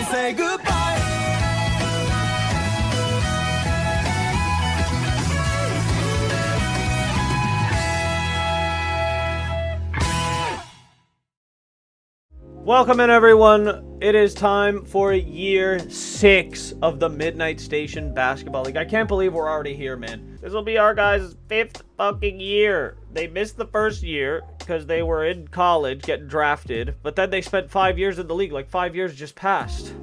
say goodbye. Welcome in, everyone. It is time for year 6 of the Midnight Station Basketball League. I can't believe we're already here, man. This will be our guys' 5th fucking year. They missed the first year because they were in college getting drafted, but then they spent 5 years in the league. Like, 5 years just passed.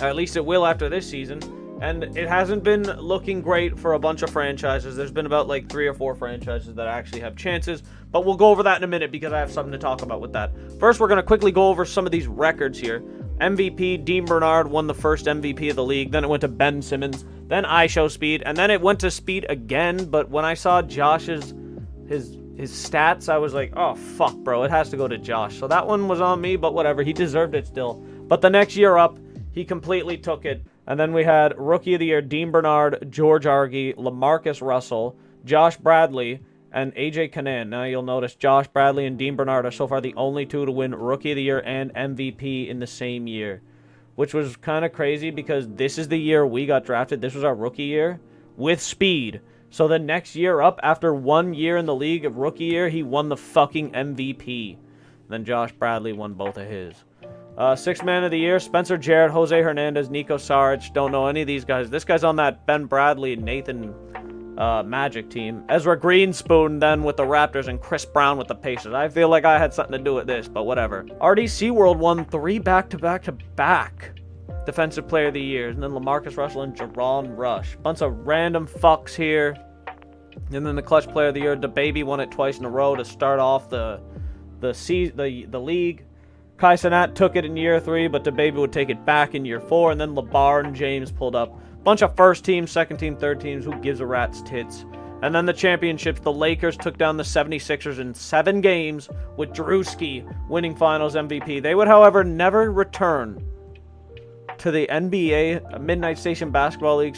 Or at least it will after this season. And it hasn't been looking great for a bunch of franchises. There's been about like 3 or 4 franchises that actually have chances. But we'll go over that in a minute because I have something to talk about with that. First, we're going to quickly go over some of these records here. MVP, Dean Bernard won the first MVP of the league. Then it went to Ben Simmons. Then I Show Speed. And then it went to Speed again. But when I saw Josh's his stats, I was like, oh, fuck, bro. It has to go to Josh. So that one was on me, but whatever. He deserved it still. But the next year up, he completely took it. And then we had Rookie of the Year, Dean Bernard, George Argy, LaMarcus Russell, Josh Bradley, and AJ Canan. Now you'll notice Josh Bradley and Dean Bernard are so far the only two to win Rookie of the Year and MVP in the same year. Which was kind of crazy because this is the year we got drafted. This was our rookie year with Speed. So the next year up, after 1 year in the league of rookie year, he won the fucking MVP. Then Josh Bradley won both of his. Sixth Man of the Year, Spencer Jarrett, Jose Hernandez, Nico Saric. Don't know any of these guys. This guy's on that Ben Bradley and Nathan Magic team. Ezra Greenspoon then with the Raptors and Chris Brown with the Pacers. I feel like I had something to do with this, but whatever. RDC World won 3 back-to-back-to-back Defensive Player of the Year. And then LaMarcus Russell and Jerron Rush. Bunch of random fucks here. And then the Clutch Player of the Year, DaBaby won it twice in a row to start off the league. Kai Cenat took it in year 3, but DaBaby would take it back in year 4, and then LeBron James pulled up. Bunch of first team, second team, third teams, who gives a rat's tits. And then the championships, the Lakers took down the 76ers in 7 games, with Drewski winning finals MVP. They would, however, never return to the NBA, Midnight Station Basketball League,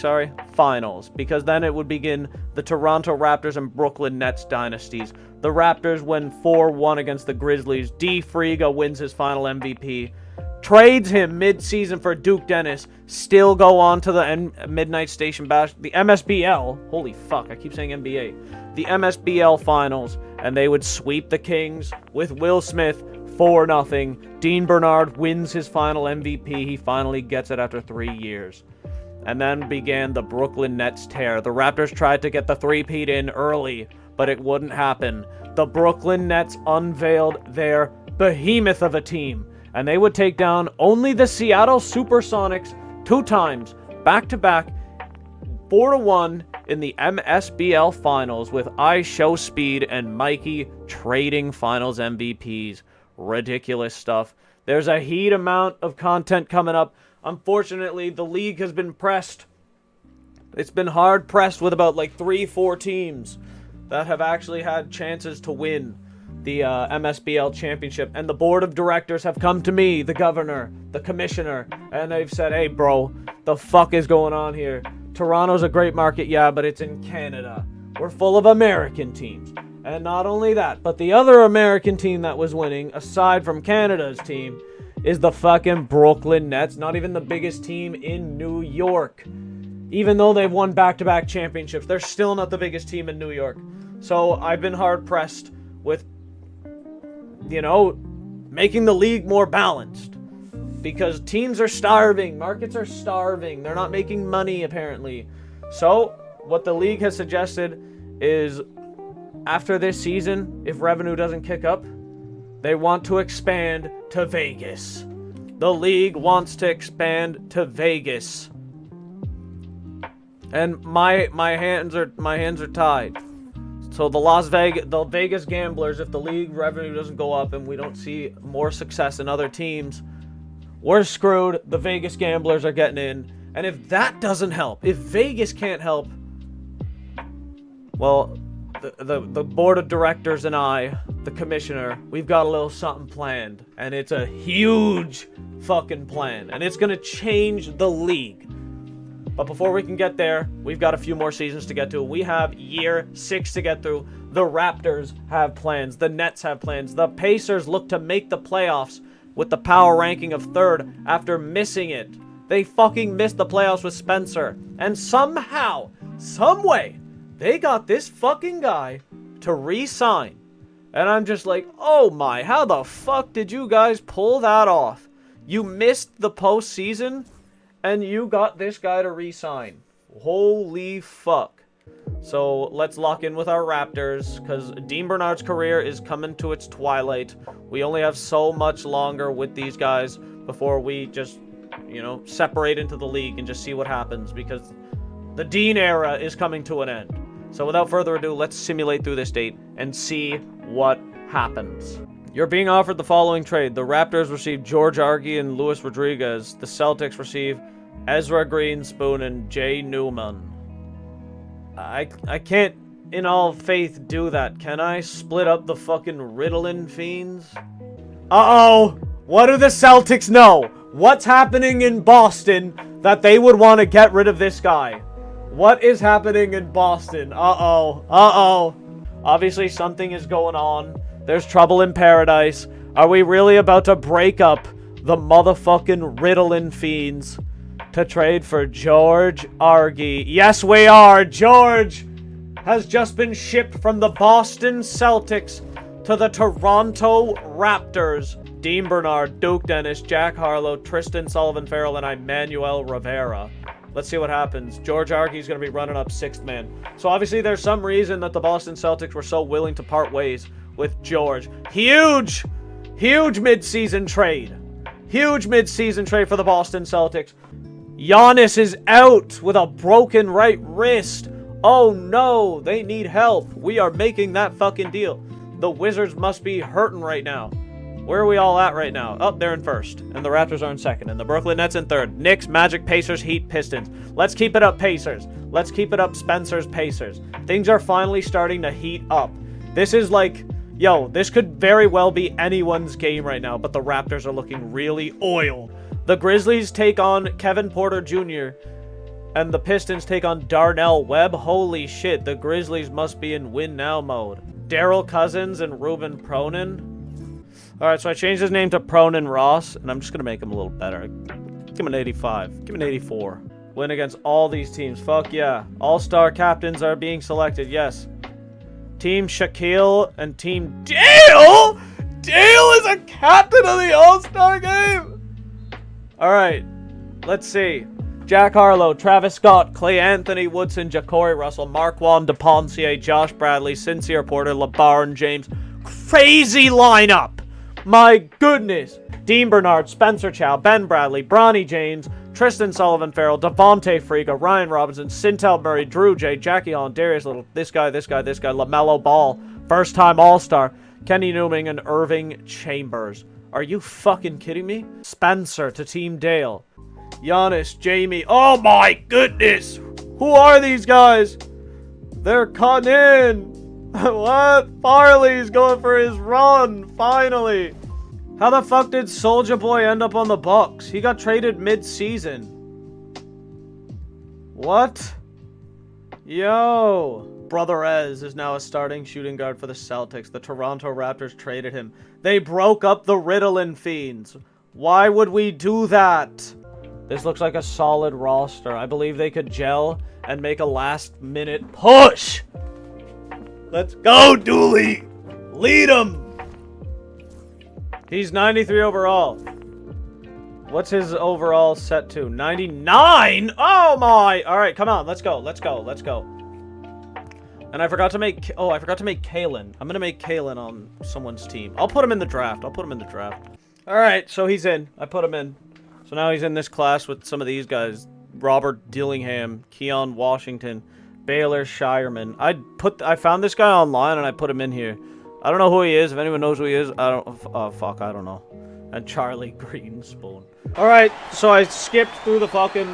finals, because then it would begin the Toronto Raptors and Brooklyn Nets dynasties. The Raptors win 4-1 against the Grizzlies. D. Friga wins his final MVP. Trades him mid-season for Duke Dennis. Still go on to the Midnight Station the MSBL. Holy fuck, I keep saying NBA. The MSBL finals, and they would sweep the Kings with Will Smith 4-0. Dean Bernard wins his final MVP. He finally gets it after 3 years. And then began the Brooklyn Nets tear. The Raptors tried to get the three-peat in early, but it wouldn't happen. The Brooklyn Nets unveiled their behemoth of a team, and they would take down only the Seattle Supersonics 2 times, back-to-back, 4-1 in the MSBL Finals with I Show Speed and Mikey trading Finals MVPs. Ridiculous stuff. There's a heat amount of content coming up. Unfortunately, the league has been pressed. It's been hard pressed with about like 3-4 teams that have actually had chances to win the MSBL championship. And the board of directors have come to me, the governor, the commissioner, and they've said, hey bro, the fuck is going on here? Toronto's a great market, yeah, but it's in Canada. We're full of American teams. And not only that, but the other American team that was winning, aside from Canada's team, is the fucking Brooklyn Nets. Not even the biggest team in New York. Even though they've won back-to-back championships, they're still not the biggest team in New York. So I've been hard-pressed with, making the league more balanced. Because teams are starving. Markets are starving. They're not making money, apparently. So what the league has suggested is, after this season, if revenue doesn't kick up, they want to expand to Vegas. The league wants to expand to Vegas. And my hands are tied. So the Vegas gamblers, if the league revenue doesn't go up and we don't see more success in other teams, we're screwed. The Vegas gamblers are getting in. And if that doesn't help, if Vegas can't help, well, the board of directors and I, the commissioner, we've got a little something planned. And it's a huge fucking plan. And it's going to change the league. But before we can get there, we've got a few more seasons to get to. We have year 6 to get through. The Raptors have plans. The Nets have plans. The Pacers look to make the playoffs with the power ranking of 3rd after missing it. They fucking missed the playoffs with Spencer. And somehow, someway, they got this fucking guy to re-sign. And I'm just like, oh my, how the fuck did you guys pull that off? You missed the postseason, and you got this guy to re-sign. Holy fuck. So let's lock in with our Raptors, because Dean Bernard's career is coming to its twilight. We only have so much longer with these guys before we just, you know, separate into the league and just see what happens, because the Dean era is coming to an end. So without further ado, let's simulate through this date and see what happens. You're being offered the following trade. The Raptors receive George Argy and Luis Rodriguez. The Celtics receive Ezra Greenspoon and Jay Newman. I can't, in all faith, do that. Can I split up the fucking Ritalin fiends? Uh-oh! What do the Celtics know? What's happening in Boston that they would want to get rid of this guy? What is happening in Boston? Uh-oh. Uh-oh. Obviously, something is going on. There's trouble in paradise. Are we really about to break up the motherfucking Ritalin fiends to trade for George Argy? Yes, we are. George has just been shipped from the Boston Celtics to the Toronto Raptors. Dean Bernard, Duke Dennis, Jack Harlow, Tristan Sullivan-Farrell, and Emmanuel Rivera. Let's see what happens. George Argy's going to be running up 6th man. So obviously there's some reason that the Boston Celtics were so willing to part ways with George. Huge mid-season trade. Huge mid-season trade for the Boston Celtics. Giannis is out with a broken right wrist. Oh no, they need help. We are making that fucking deal. The Wizards must be hurting right now. Where are we all at right now? Oh, they're in 1st. And the Raptors are in 2nd. And the Brooklyn Nets in 3rd. Knicks, Magic, Pacers, Heat, Pistons. Let's keep it up, Pacers. Let's keep it up, Spencer's Pacers. Things are finally starting to heat up. This is like, yo, this could very well be anyone's game right now. But the Raptors are looking really oil. The Grizzlies take on Kevin Porter Jr. And the Pistons take on Darnell Webb. Holy shit, the Grizzlies must be in win now mode. Daryl Cousins and Ruben Pronin. Alright, so I changed his name to Pronin Ross, and I'm just going to make him a little better. Give him an 85. Give him an 84. Win against all these teams. Fuck yeah. All-star captains are being selected, yes. Team Shaquille and Team Dale? Dale is a captain of the All-Star game? Alright, let's see. Jack Harlow, Travis Scott, Clay Anthony Woodson, Ja'Cory Russell, Marquand DePonsier, Josh Bradley, Sincere Porter, LeBaron James. Crazy lineup! My goodness. Dean Bernard, Spencer Chow, Ben Bradley, Bronny James, Tristan Sullivan-Farrell, Devontae Friga, Ryan Robinson, Sintel Murray, Drew J, Jackie Allen, Darius Little, this guy, LaMelo Ball, first-time All-Star, Kenny Newman, and Irving Chambers. Are you fucking kidding me? Spencer to Team Dale. Giannis, Jamie. Oh my goodness. Who are these guys? They're cutting in. What? Farley's going for his run, finally. How the fuck did Soulja Boy end up on the Bucks? He got traded mid-season. What? Yo. Brother Ez is now a starting shooting guard for the Celtics. The Toronto Raptors traded him. They broke up the Ritalin fiends. Why would we do that? This looks like a solid roster. I believe they could gel and make a last-minute push. Let's go, Dooley! Lead him! He's 93 overall. What's his overall set to? 99? Oh my! Alright, come on. Let's go. Let's go. Let's go. And I forgot to make... Oh, I forgot to make Kalen. I'm gonna make Kalen on someone's team. I'll put him in the draft. Alright, so he's in. I put him in. So now he's in this class with some of these guys. Robert Dillingham, Keon Washington, Baylor Shireman. I found this guy online and I put him in here. I don't know who he is. If anyone knows who he is, I don't know. And Charlie Greenspoon. Alright, so I skipped through the fucking...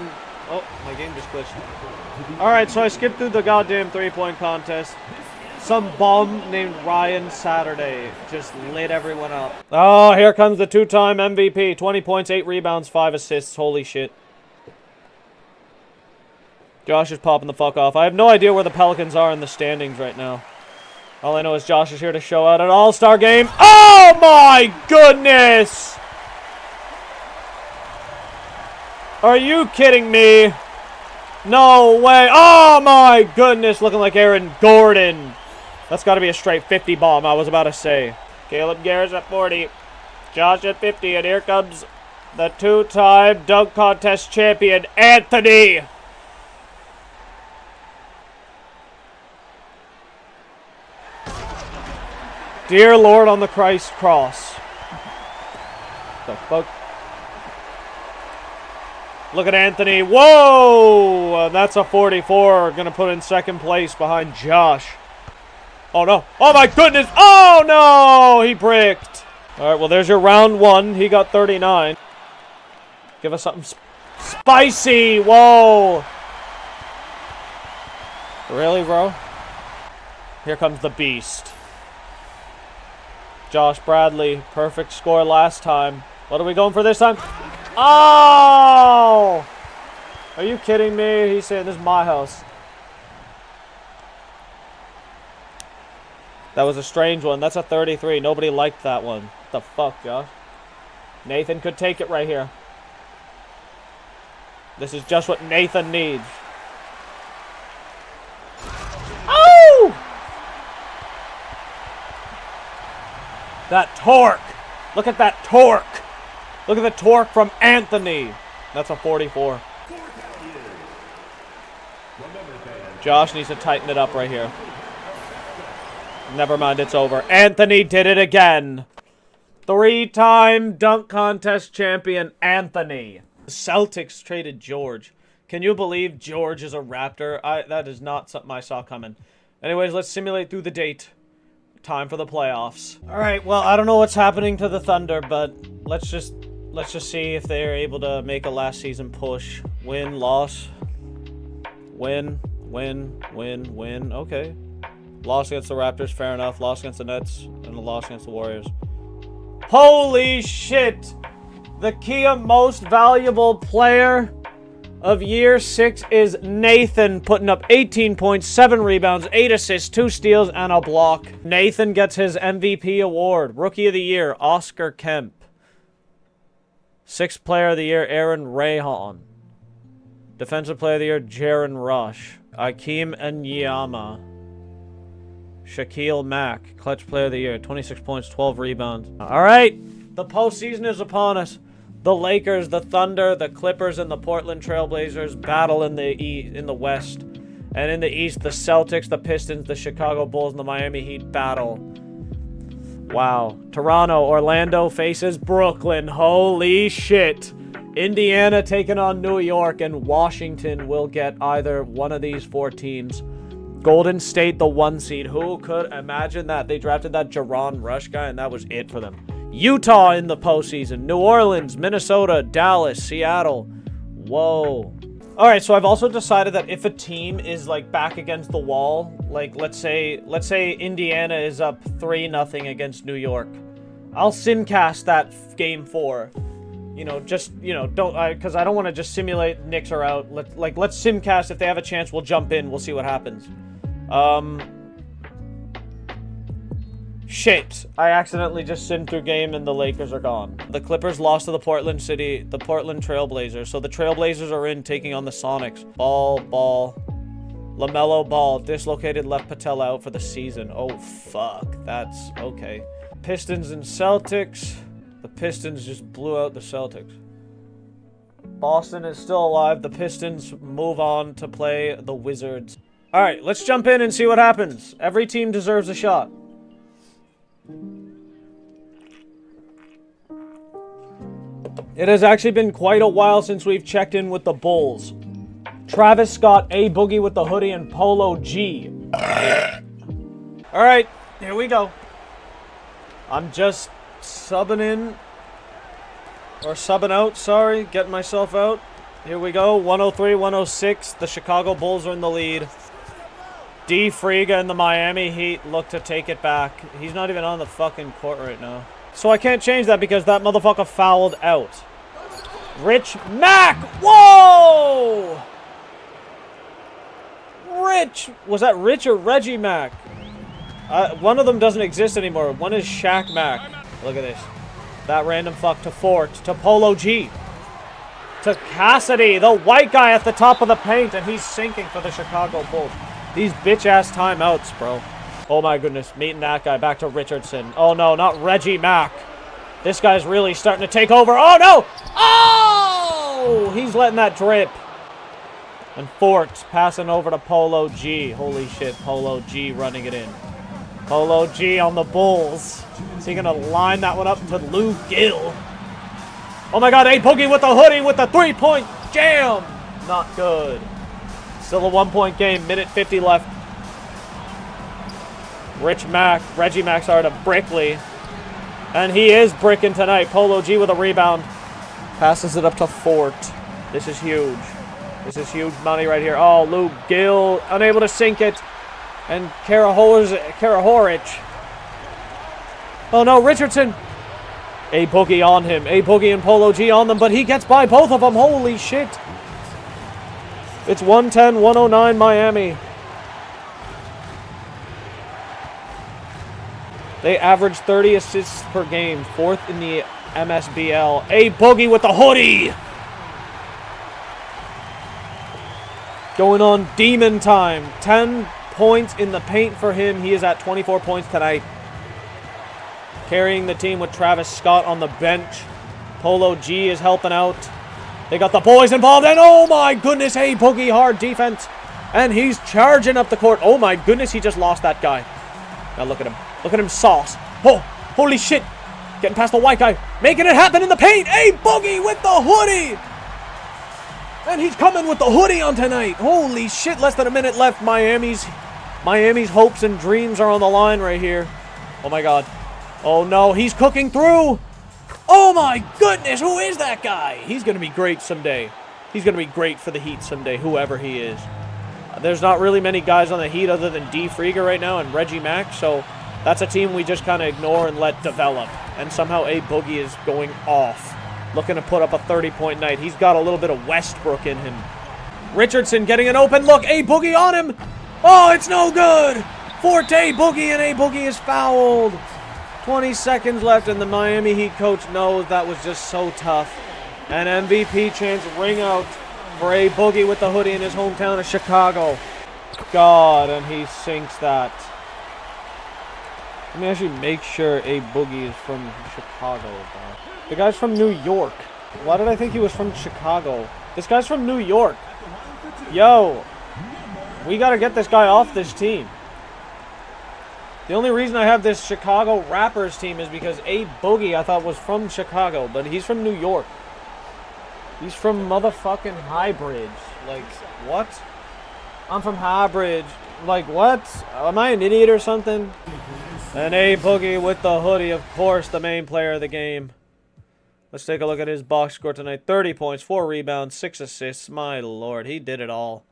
Oh, my game just glitched. Alright, so I skipped through the goddamn three-point contest. Some bum named Ryan Saturday just lit everyone up. Oh, here comes the two-time MVP. 20 points, 8 rebounds, 5 assists. Holy shit. Josh is popping the fuck off. I have no idea where the Pelicans are in the standings right now. All I know is Josh is here to show out an all-star game. Oh my goodness! Are you kidding me? No way. Oh my goodness. Looking like Aaron Gordon. That's got to be a straight 50 bomb, I was about to say. Caleb Garrett's at 40. Josh at 50. And here comes the two-time dunk contest champion, Anthony. Dear Lord on the Christ cross. The fuck? Look at Anthony. Whoa! That's a 44. Gonna put in second place behind Josh. Oh no. Oh my goodness. Oh no! He bricked. Alright, well there's your round one. He got 39. Give us something spicy. Whoa! Really, bro? Here comes the beast. Josh Bradley. Perfect score last time. What are we going for this time? Oh! Are you kidding me? He's saying this is my house. That was a strange one. That's a 33. Nobody liked that one. What the fuck, Josh? Nathan could take it right here. This is just what Nathan needs. Oh! That torque. Look at that torque. Look at the torque from Anthony. That's a 44. Josh needs to tighten it up right here. Never mind, it's over. Anthony did it again. Three-time dunk contest champion, Anthony. The Celtics traded George. Can you believe George is a Raptor? That is not something I saw coming. Anyways, let's simulate through the date. Time for the playoffs. Alright, well, I don't know what's happening to the Thunder, but let's just see if they're able to make a last season push. Win, loss. Win, win, win, win. Okay. Loss against the Raptors, fair enough. Loss against the Nets, and a loss against the Warriors. Holy shit! The Kia most valuable player of year 6 is Nathan, putting up 18 points, 7 rebounds, 8 assists, 2 steals, and a block. Nathan gets his MVP award. Rookie of the Year, Oscar Kemp. 6th Player of the Year, Aaron Rayhan. Defensive Player of the Year, Jaren Rush. Akeem Enyama. Shaquille Mack, Clutch Player of the Year, 26 points, 12 rebounds. All right, the postseason is upon us. The Lakers, the Thunder, the Clippers, and the Portland Trailblazers battle in the West. And in the East, the Celtics, the Pistons, the Chicago Bulls, and the Miami Heat battle. Wow. Toronto, Orlando faces Brooklyn. Holy shit. Indiana taking on New York, and Washington will get either one of these 4 teams. Golden State, the 1 seed. Who could imagine that? They drafted that Jaron Rush guy, and that was it for them. Utah in the postseason. New Orleans, Minnesota, Dallas, Seattle. Whoa. Alright, so I've also decided that if a team is, like, back against the wall, like, let's say Indiana is up 3-0 against New York. I'll simcast that game 4. You know, just, you know, because I don't want to just simulate Knicks are out. Let's simcast. If they have a chance, we'll jump in. We'll see what happens. Shit. I accidentally just simmed through game and the Lakers are gone. The Clippers lost to the Portland Trailblazers. So the Trailblazers are in, taking on the Sonics. Ball. LaMelo Ball, dislocated left patella, out for the season. Oh, fuck. That's okay. Pistons and Celtics. The Pistons just blew out the Celtics. Boston is still alive. The Pistons move on to play the Wizards. Alright, let's jump in and see what happens. Every team deserves a shot. It has actually been quite a while since we've checked in with the Bulls. Travis Scott, A Boogie with the hoodie, and Polo G. Alright, here we go. I'm just subbing in. Or subbing out, sorry. Getting myself out. Here we go. 103-106. The Chicago Bulls are in the lead. D. Friga and the Miami Heat look to take it back. He's not even on the fucking court right now. So I can't change that because that motherfucker fouled out. Rich Mack! Whoa! Rich! Was that Rich or Reggie Mack? One of them doesn't exist anymore. One is Shaq Mack. Look at this. That random fuck to Fort. To Polo G. to Cassidy, the white guy at the top of the paint, and he's sinking for the Chicago Bulls. These bitch-ass timeouts, bro. Oh my goodness, meeting that guy back to Richardson. Oh no, not Reggie Mack. This guy's really starting to take over. Oh no! Oh! He's letting that drip. And Forks passing over to Polo G. Holy shit, Polo G running it in. Polo G on the Bulls. Is he gonna line that one up to Lou Gill? Oh my god, A-Boogie with the hoodie with the three-point jam! Not good. Still a 1-point game, minute 50 left. Reggie Mack started to Brickley. And he is bricking tonight. Polo G with a rebound. Passes it up to Fort. This is huge. This is huge money right here. Oh, Lou Gill unable to sink it. And Kara Horich. Oh no, Richardson. A-Boogie on him. A-Boogie and Polo G on them, but he gets by both of them. Holy shit. It's 110-109 Miami. They average 30 assists per game, 4th in the MSBL. A-Boogie with the hoodie. Going on demon time. 10 points in the paint for him. He is at 24 points tonight. Carrying the team with Travis Scott on the bench. Polo G is helping out. They got the boys involved, and oh my goodness, A-Boogie hard defense. And he's charging up the court. Oh my goodness, he just lost that guy. Now look at him. Look at him sauce. Oh, holy shit. Getting past the white guy. Making it happen in the paint. A-Boogie with the hoodie. And he's coming with the hoodie on tonight. Holy shit, less than a minute left. Miami's hopes and dreams are on the line right here. Oh my god. Oh no, he's cooking through. Oh my goodness, who is that guy? He's going to be great someday. He's going to be great for the Heat someday, whoever he is. There's not really many guys on the Heat other than D. Frieger right now and Reggie Mack, so that's a team we just kind of ignore and let develop. And somehow A-Boogie is going off, looking to put up a 30-point night. He's got a little bit of Westbrook in him. Richardson getting an open look. A-Boogie on him. Oh, it's no good. Forte A-Boogie, and A-Boogie is fouled. 20 seconds left, and the Miami Heat coach knows that was just so tough. And MVP chants ring out for A-Boogie with the hoodie in his hometown of Chicago. God, and he sinks that. Let me actually make sure A-Boogie is from Chicago, bro. The guy's from New York. Why did I think he was from Chicago? This guy's from New York. Yo, we gotta get this guy off this team. The only reason I have this Chicago Rappers team is because A-Boogie I thought was from Chicago, but he's from New York. He's from motherfucking Highbridge. Like, what? I'm from Highbridge. Like, what? Am I an idiot or something? And A-Boogie with the hoodie, of course, the main player of the game. Let's take a look at his box score tonight. 30 points, 4 rebounds, 6 assists. My lord, he did it all.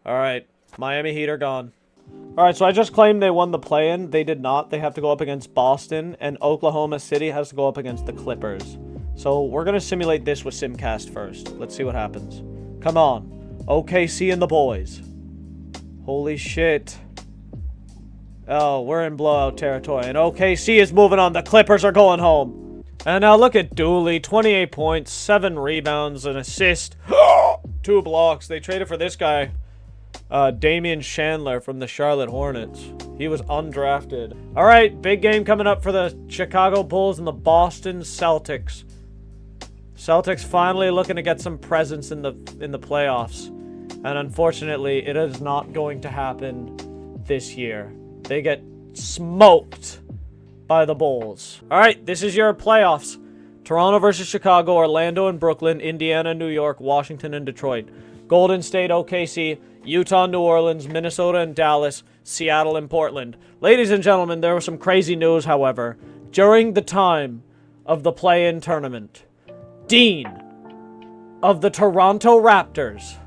All right, Miami Heat are gone. All right, so I just claimed they won the play-in. They did not. They have to go up against Boston, and Oklahoma City has to go up against the Clippers. So we're going to simulate this with Simcast first. Let's see what happens. Come on. OKC and the boys. Holy shit. Oh, we're in blowout territory, and OKC is moving on. The Clippers are going home. And now look at Dooley. 28 points, 7 rebounds, an assist, 2 blocks. They traded for this guy. Damian Chandler from the Charlotte Hornets. He was undrafted. All right, big game coming up for the Chicago Bulls and the Boston Celtics. Celtics finally looking to get some presence in the playoffs. And unfortunately, it is not going to happen this year. They get smoked by the Bulls. All right, this is your playoffs. Toronto versus Chicago, Orlando and Brooklyn, Indiana, New York, Washington and Detroit. Golden State, OKC, Utah, New Orleans, Minnesota and Dallas, Seattle and Portland. Ladies and gentlemen, there was some crazy news, however. During the time of the play-in tournament, Dean of the Toronto Raptors,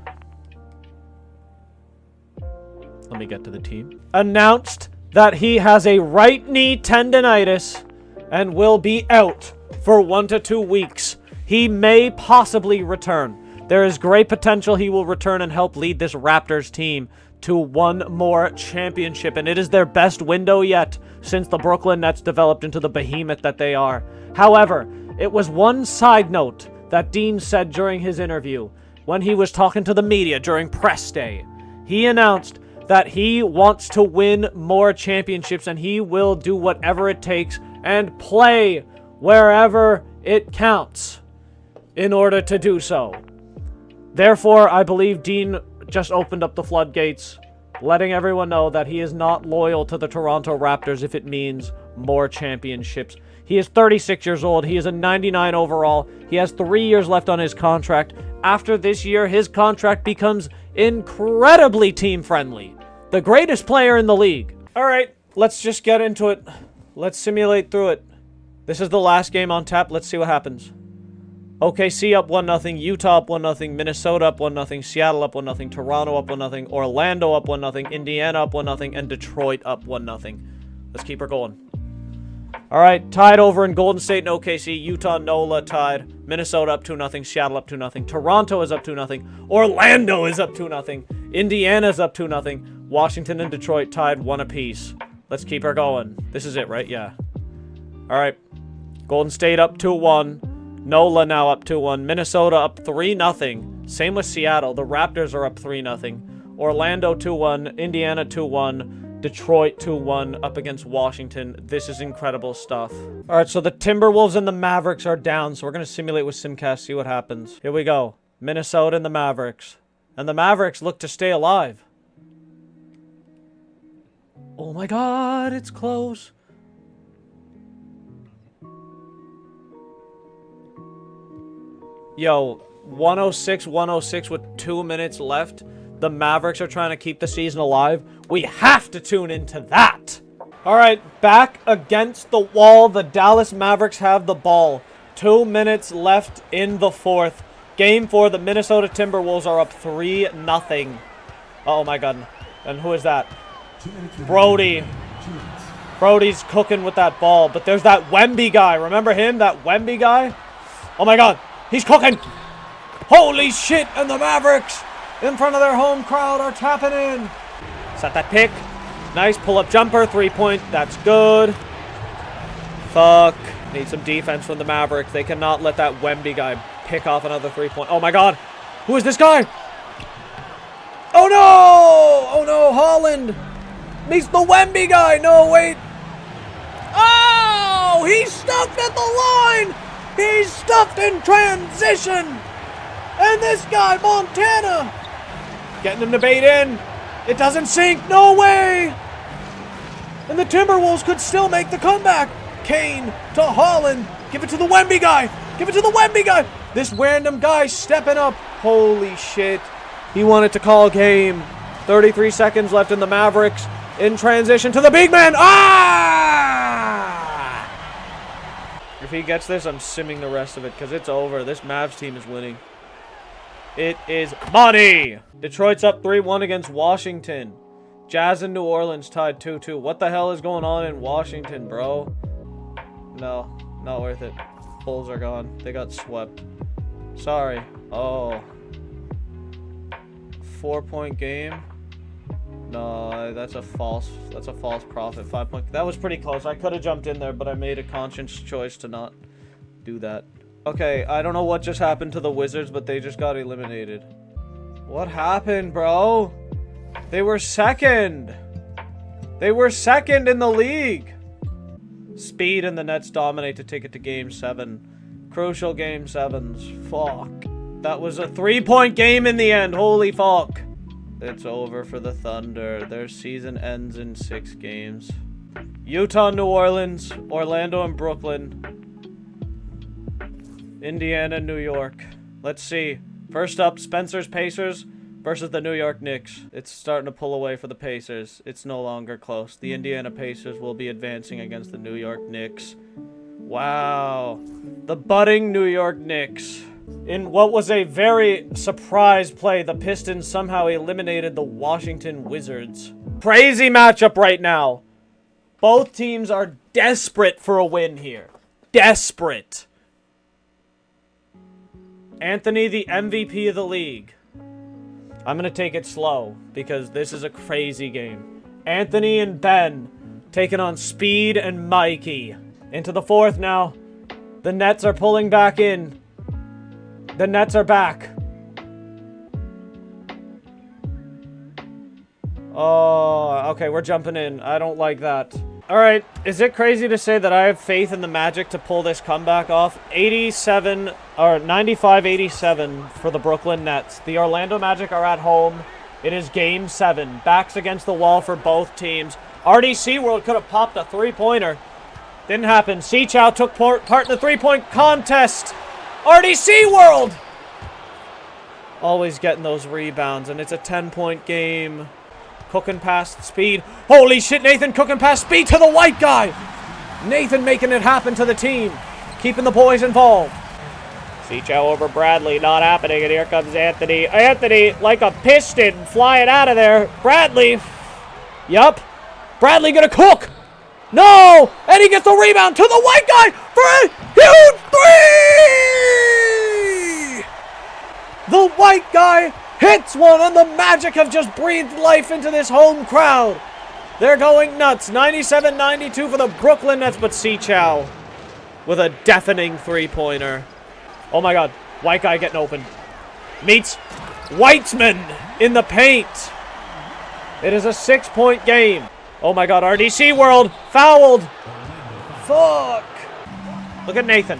let me get to the team, announced that he has a right knee tendonitis and will be out for 1 to 2 weeks. He may possibly return. There is great potential he will return and help lead this Raptors team to one more championship, and it is their best window yet since the Brooklyn Nets developed into the behemoth that they are. However, it was one side note that Dean said during his interview when he was talking to the media during press day. He announced that he wants to win more championships and he will do whatever it takes and play wherever it counts in order to do so. Therefore, I believe Dean just opened up the floodgates, letting everyone know that he is not loyal to the Toronto Raptors if it means more championships. He is 36 years old. He is a 99 overall. He has 3 years left on his contract. After this year, his contract becomes incredibly team-friendly. The greatest player in the league. All right, let's just get into it. Let's simulate through it. This is the last game on tap. Let's see what happens. OKC up 1-0, Utah up 1-0, Minnesota up 1-0, Seattle up 1-0, Toronto up 1-0, Orlando up 1-0, Indiana up 1-0, and Detroit up 1-0. Let's keep her going. All right, tied over in Golden State and OKC, Utah, NOLA tied, Minnesota up 2-0, Seattle up 2-0, Toronto is up 2-0, Orlando is up 2-0, Indiana's up 2-0, Washington and Detroit tied 1 apiece. Let's keep her going. This is it, right? Yeah. All right, Golden State up 2-1. NOLA now up 2-1. Minnesota up 3-0. Same with Seattle. The Raptors are up 3-0. Orlando 2-1. Indiana 2-1. Detroit 2-1 up against Washington. This is incredible stuff. All right, so the Timberwolves and the Mavericks are down. So we're going to simulate with Simcast, see what happens. Here we go. Minnesota and the Mavericks. And the Mavericks look to stay alive. Oh my God, it's close. Yo, 106 with 2 minutes left. The Mavericks are trying to keep the season alive. We have to tune into that. All right, back against the wall. The Dallas Mavericks have the ball. 2 minutes left in the fourth. Game 4, the Minnesota Timberwolves are up 3-0. Oh my God. And who is that? Brody. Brody's cooking with that ball. But there's that Wemby guy. Remember him? That Wemby guy? Oh my God. He's cooking. Holy shit. And the Mavericks in front of their home crowd are tapping in. Set that pick. Nice pull-up jumper. 3-point. That's good. Fuck. Need some defense from the Mavericks. They cannot let that Wemby guy pick off another 3-point. Oh my God. Who is this guy? Oh no. Oh no. Holland. He's the Wemby guy. No, wait. Oh, he's stuffed at the line. He's stuffed in transition. And this guy, Montana, getting him to bait in. It doesn't sink. No way. And the Timberwolves could still make the comeback. Kane to Holland. Give it to the Wemby guy. Give it to the Wemby guy. This random guy stepping up. Holy shit. He wanted to call game. 33 seconds left in the Mavericks. In transition to the big man. Ah! If he gets this, I'm simming the rest of it because it's over. This Mavs team is winning. It is money. Detroit's up 3-1 against Washington. Jazz and New Orleans tied 2-2. What the hell is going on in Washington, bro? No, not worth it. Bulls are gone. They got swept. Sorry. Oh. 4-point game. No, that's a false profit. 5-point. That was pretty close. I could have jumped in there, but I made a conscious choice to not do that. Okay, I don't know what just happened to the Wizards, but they just got eliminated. What happened, bro? They were second. They were second in the league. Speed and the Nets dominate to take it to Game 7. Crucial Game 7s. Fuck. That was a 3-point game in the end. Holy fuck. It's over for the Thunder. Their season ends in 6 games. Utah, New Orleans, Orlando, and Brooklyn. Indiana, New York. Let's see. First up, Spencer's Pacers versus the New York Knicks. It's starting to pull away for the Pacers. It's no longer close. The Indiana Pacers will be advancing against the New York Knicks. Wow. The budding New York Knicks. In what was a very surprise play, the Pistons somehow eliminated the Washington Wizards. Crazy matchup right now. Both teams are desperate for a win here. Desperate. Anthony, the MVP of the league. I'm going to take it slow because this is a crazy game. Anthony and Ben taking on Speed and Mikey. Into the fourth now. The Nets are pulling back in. The Nets are back. Oh, okay, we're jumping in. I don't like that. All right, is it crazy to say that I have faith in the Magic to pull this comeback off? 87 or 95-87 for the Brooklyn Nets. The Orlando Magic are at home. It is Game 7. Backs against the wall for both teams. RDC World could have popped a three-pointer. Didn't happen. Seachow took part in the three-point contest. RDC World! Always getting those rebounds, and it's a 10-point game. Cooking past Speed. Holy shit, Nathan cooking past Speed to the white guy. Nathan making it happen to the team. Keeping the boys involved. Seachow over Bradley. Not happening, and here comes Anthony. Anthony, like a piston, flying out of there. Bradley. Yup. Bradley gonna cook. No! And he gets the rebound to the white guy for a huge three! The white guy hits one, and the Magic have just breathed life into this home crowd. They're going nuts. 97-92 for the Brooklyn Nets, but Seachow with a deafening three-pointer. Oh my god. White guy getting open. Meets Weitzman in the paint. It is a 6-point game. Oh my god, RDC World fouled. Fuck. Look at Nathan.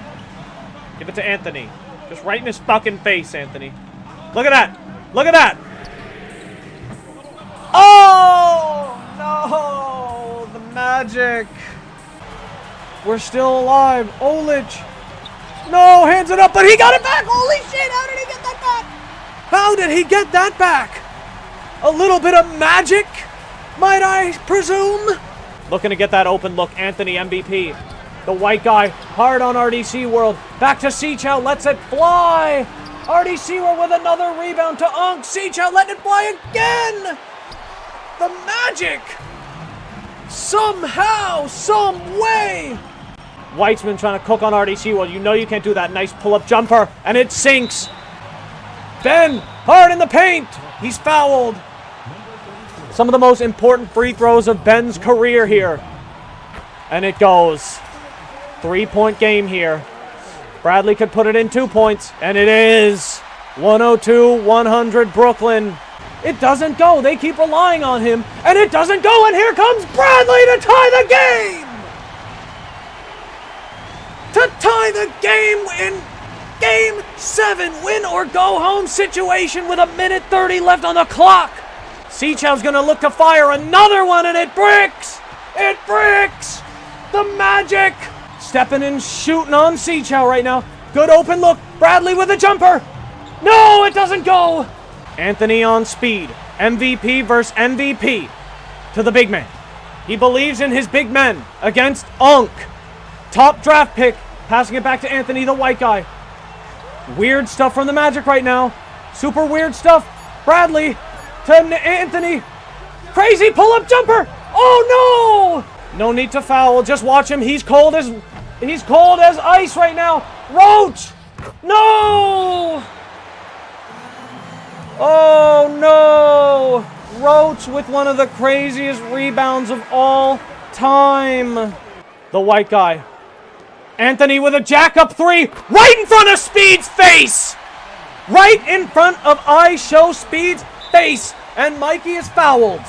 Give it to Anthony. Just right in his fucking face, Anthony. Look at that. Look at that. Oh, no. The Magic. We're still alive. Olich. No, hands it up, but he got it back. Holy shit, how did he get that back? How did he get that back? A little bit of magic, might I presume? Looking to get that open look, Anthony MVP. The white guy, hard on RDC World. Back to Seachow, lets it fly. RDC World with another rebound to Unk. Seachow letting it fly again. The Magic. Somehow, some way. Weitzman trying to cook on RDC World. You know you can't do that. Nice pull-up jumper, and it sinks. Ben, hard in the paint. He's fouled. Some of the most important free throws of Ben's career here. And it goes. 3-point game here. Bradley could put it in 2 points, and it is 102-100 Brooklyn. It doesn't go. They keep relying on him, and it doesn't go, and here comes Bradley to tie the game! To tie the game in Game 7, win or go home situation with 1:30 left on the clock. Seachow's gonna look to fire another one, and it bricks! It bricks! The Magic stepping and shooting on Seachow right now. Good open look. Bradley with a jumper. No, it doesn't go. Anthony on speed. MVP versus MVP to the big man. He believes in his big men against Unk. Top draft pick. Passing it back to Anthony, the white guy. Weird stuff from the Magic right now. Super weird stuff. Bradley to Anthony. Crazy pull-up jumper. Oh, no. No need to foul. Just watch him. He's cold as ice right now. Roach. No. Oh, no. Roach with one of the craziest rebounds of all time. The white guy. Anthony with a jack-up three right in front of Speed's face. Right in front of I Show Speed's face. And Mikey is fouled.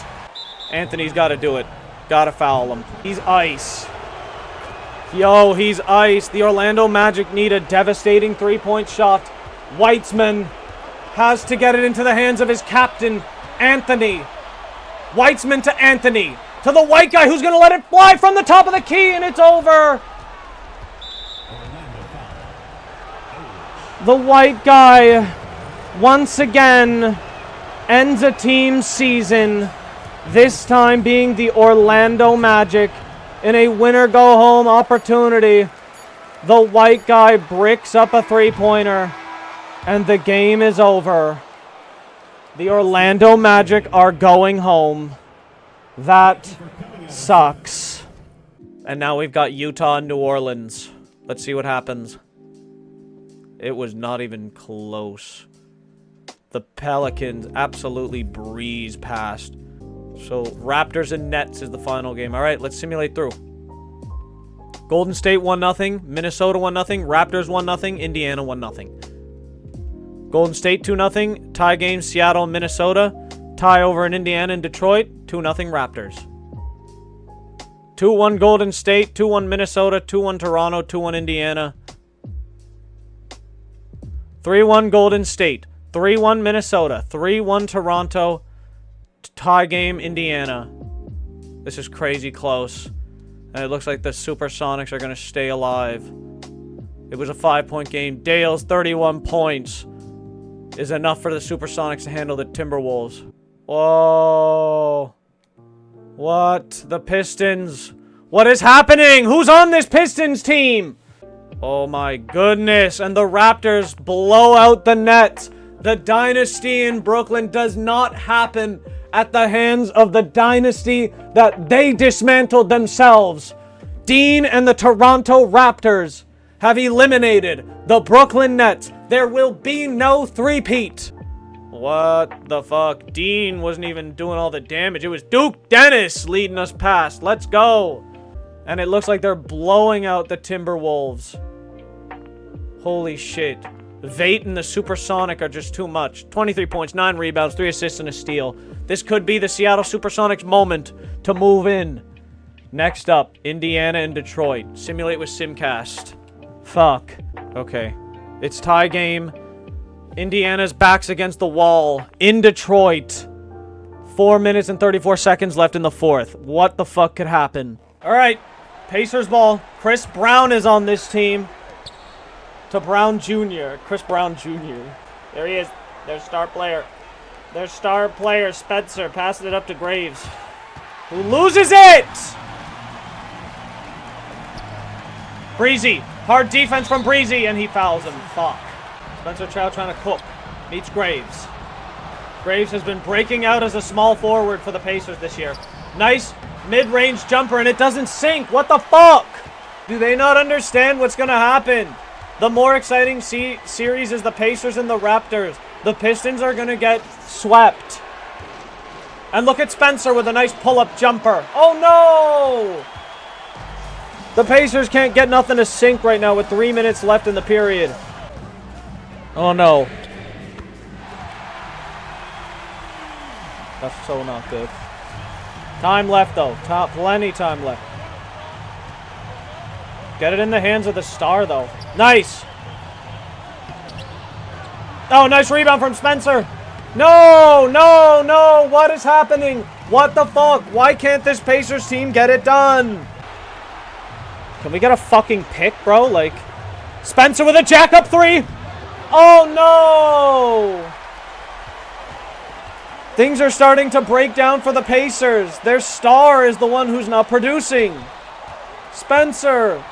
Anthony's got to do it. Got to foul him. He's ice. Yo, he's ice. The Orlando Magic need a devastating three-point shot. Weitzman has to get it into the hands of his captain, Anthony. Weitzman to Anthony. To the white guy who's going to let it fly from the top of the key, and it's over. The white guy, once again, ends a team season, this time being the Orlando Magic, in a winner-go-home opportunity. The white guy bricks up a three-pointer, and the game is over. The Orlando Magic are going home. That sucks. And now we've got Utah and New Orleans. Let's see what happens. It was not even close. The Pelicans absolutely breeze past. So Raptors and Nets is the final game. All right, let's simulate through. Golden State 1-0. Minnesota 1-0. Raptors 1-0. Indiana 1-0. Golden State 2-0. Tie game Seattle and Minnesota. Tie over in Indiana and Detroit. 2-0 Raptors. 2-1 Golden State. 2-1 Minnesota. 2-1 Toronto. 2-1 Indiana. 3-1 Golden State. 3-1 Minnesota. 3-1 Toronto. Tie game Indiana. This is crazy close. And it looks like the Supersonics are going to stay alive. It was a 5-point game. Dale's 31 points is enough for the Supersonics to handle the Timberwolves. Whoa. What? The Pistons. What is happening? Who's on this Pistons team? Oh my goodness. And the Raptors blow out the Nets. The dynasty in Brooklyn does not happen at the hands of the dynasty that they dismantled themselves. Dean and the Toronto Raptors have eliminated the Brooklyn Nets. There will be no three-peat. What the fuck? Dean wasn't even doing all the damage. It was Duke Dennis leading us past. Let's go. And it looks like they're blowing out the Timberwolves. Holy shit. Vate and the Supersonic are just too much. 23 points, 9 rebounds, 3 assists, and a steal. This could be the Seattle Supersonics moment to move in. Next up, Indiana and Detroit. Simulate with Simcast. Fuck. Okay. It's tie game. Indiana's back's against the wall. In Detroit. 4 minutes and 34 seconds left in the fourth. What the fuck could happen? Alright. Pacers ball. Chris Brown is on this team. To Brown Jr. Chris Brown Jr. There he is. Their star player. Their star player, Spencer, passing it up to Graves. Who loses it? Breezy. Hard defense from Breezy, and he fouls him. Fuck. Spencer Chow trying to cook. Meets Graves. Graves has been breaking out as a small forward for the Pacers this year. Nice mid-range jumper, and it doesn't sink. What the fuck? Do they not understand what's going to happen? The more exciting series is the Pacers and the Raptors. The Pistons are going to get swept. And look at Spencer with a nice pull-up jumper. Oh, no! The Pacers can't get nothing to sink right now with 3 minutes left in the period. Oh, no. That's so not good. Time left, though. Plenty time left. Get it in the hands of the star, though. Nice. Oh, nice rebound from Spencer. No, no, no. What is happening? What the fuck? Why can't this Pacers team get it done? Can we get a fucking pick, bro? Like, Spencer with a jack-up three. Oh, no. Things are starting to break down for the Pacers. Their star is the one who's not producing. Spencer.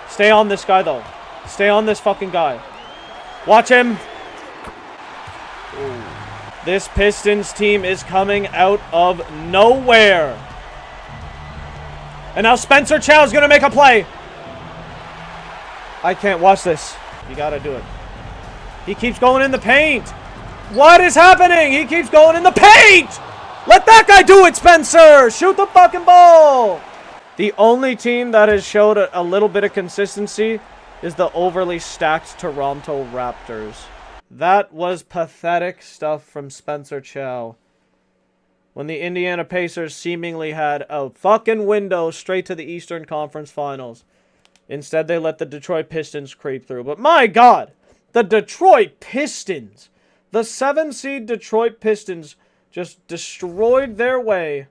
Stay on this guy, though. Stay on this fucking guy. Watch him. Ooh. This Pistons team is coming out of nowhere. And now Spencer Chow's going to make a play. I can't watch this. You got to do it. He keeps going in the paint. What is happening? He keeps going in the paint. Let that guy do it, Spencer. Shoot the fucking ball. The only team that has showed a little bit of consistency is the overly stacked Toronto Raptors. That was pathetic stuff from Spencer Chow. When the Indiana Pacers seemingly had a fucking window straight to the Eastern Conference Finals. Instead, they let the Detroit Pistons creep through. But my God, the Detroit Pistons, the 7-seed Detroit Pistons just destroyed their way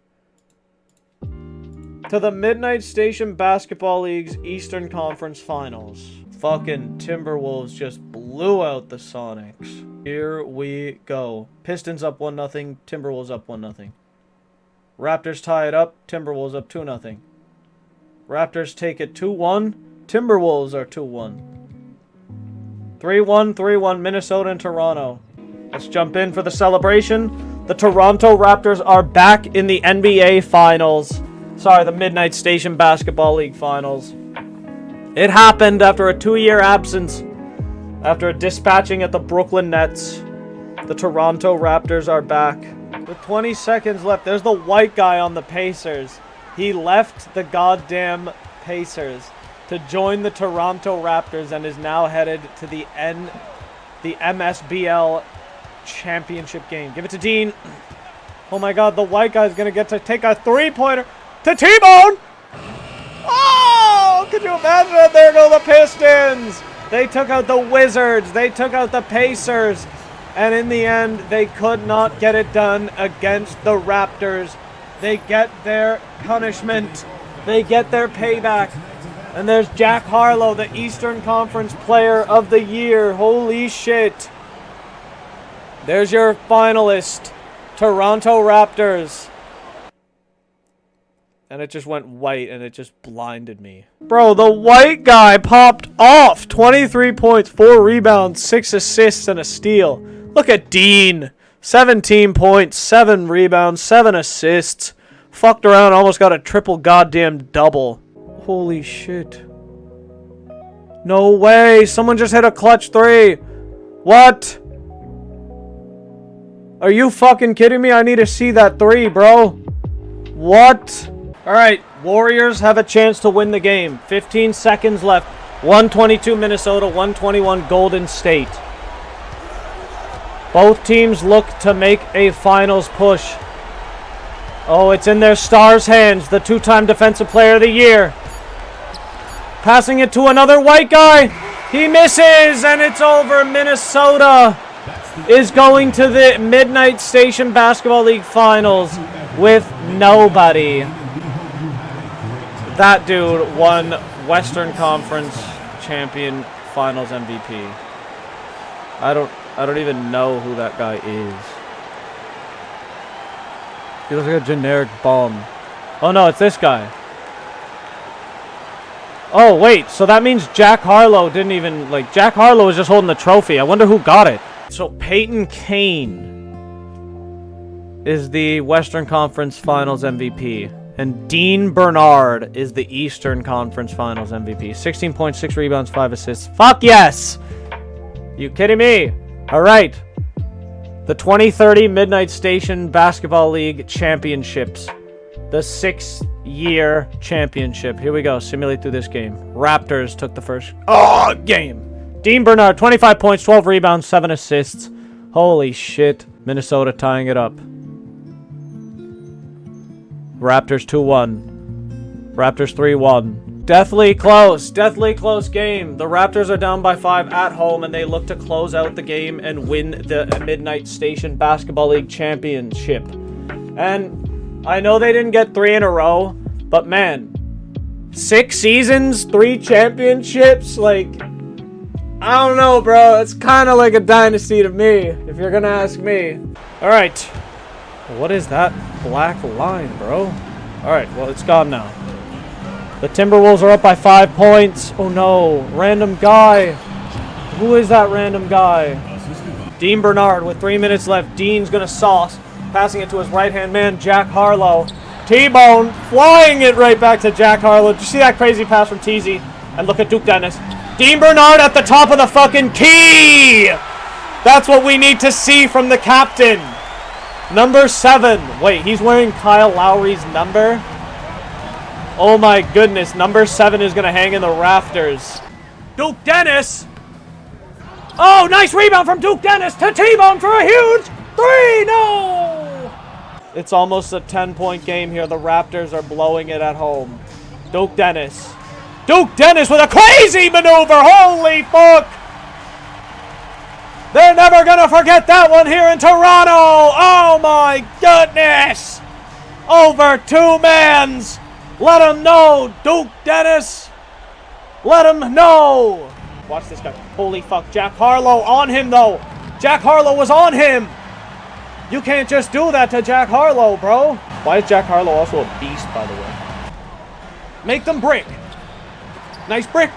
to the Midnight Station Basketball League's Eastern Conference Finals. Fucking Timberwolves just blew out the Sonics. Here we go. Pistons up 1-0. Timberwolves up 1-0. Raptors tie it up. Timberwolves up 2-0. Raptors take it 2-1. Timberwolves are 2-1. 3-1, 3-1, Minnesota and Toronto. Let's jump in for the celebration. The Toronto Raptors are back in the NBA Finals. Sorry, the Midnight Station Basketball League Finals. It happened after a 2-year absence. After a dispatching at the Brooklyn Nets. The Toronto Raptors are back. With 20 seconds left, there's the white guy on the Pacers. He left the goddamn Pacers to join the Toronto Raptors and is now headed to the the MSBL championship game. Give it to Dean. Oh my god, the white guy's gonna get to take a three-pointer to T-Bone! Oh! Could you imagine it? There go the Pistons! They took out the Wizards. They took out the Pacers. And in the end, they could not get it done against the Raptors. They get their punishment. They get their payback. And there's Jack Harlow, the Eastern Conference Player of the Year. Holy shit. There's your finalist, Toronto Raptors. And it just went white and it just blinded me. Bro, the white guy popped off. 23 points, 4 rebounds, 6 assists, and a steal. Look at Dean. 17 points, 7 rebounds, 7 assists. Fucked around, almost got a triple goddamn double. Holy shit. No way. Someone just hit a clutch 3. What? Are you fucking kidding me? I need to see that 3, bro. What? Alright, Warriors have a chance to win the game. 15 seconds left. 122 Minnesota, 121 Golden State. Both teams look to make a finals push. Oh, it's in their stars' hands. The 2-time Defensive Player of the Year. Passing it to another white guy. He misses, and it's over. Minnesota is going to the Midnight Station Basketball League Finals with nobody. That dude won Western Conference Champion Finals MVP. I don't even know who that guy is. He looks like a generic bum. Oh no, it's this guy. Oh wait, so that means Jack Harlow didn't even, like, Jack Harlow was just holding the trophy. I wonder who got it. So Peyton Kane is the Western Conference Finals MVP. And Dean Bernard is the Eastern Conference Finals MVP. 16 points, 6 rebounds, 5 assists. Fuck yes! You kidding me? Alright. The 2030 Midnight Station Basketball League Championships. The 6-year championship. Here we go. Simulate through this game. Raptors took the first game. Dean Bernard, 25 points, 12 rebounds, 7 assists. Holy shit. Minnesota tying it up. Raptors 2-1. Raptors 3-1. Deathly close game. The Raptors are down by 5 at home, and they look to close out the game and win the Midnight Station Basketball League Championship. And I know they didn't get 3 in a row, but man, 6 seasons, 3 championships, like, I don't know, bro. It's kind of like a dynasty to me, if you're gonna ask me. All right. What is that black line, bro? All right, well, it's gone now. The Timberwolves are up by 5 points. Oh no, random guy. Who is that random guy? Dean Bernard with 3 minutes left. Dean's gonna sauce, passing it to his right-hand man, Jack Harlow. T-Bone flying it right back to Jack Harlow. Did you see that crazy pass from Teasy? And look at Duke Dennis. Dean Bernard at the top of the fucking key. That's what we need to see from the captain. Number 7. Wait, he's wearing Kyle Lowry's number? Oh my goodness, number 7 is going to hang in the rafters. Duke Dennis! Oh, nice rebound from Duke Dennis to T-Bone for a huge 3! No! It's almost a 10-point game here. The Raptors are blowing it at home. Duke Dennis. Duke Dennis with a crazy maneuver! Holy fuck! They're never going to forget that one here in Toronto! Oh my goodness! Over 2 mans! Let him know, Duke Dennis! Let him know! Watch this guy. Holy fuck, Jack Harlow on him, though! Jack Harlow was on him! You can't just do that to Jack Harlow, bro! Why is Jack Harlow also a beast, by the way? Make them brick! Nice brick!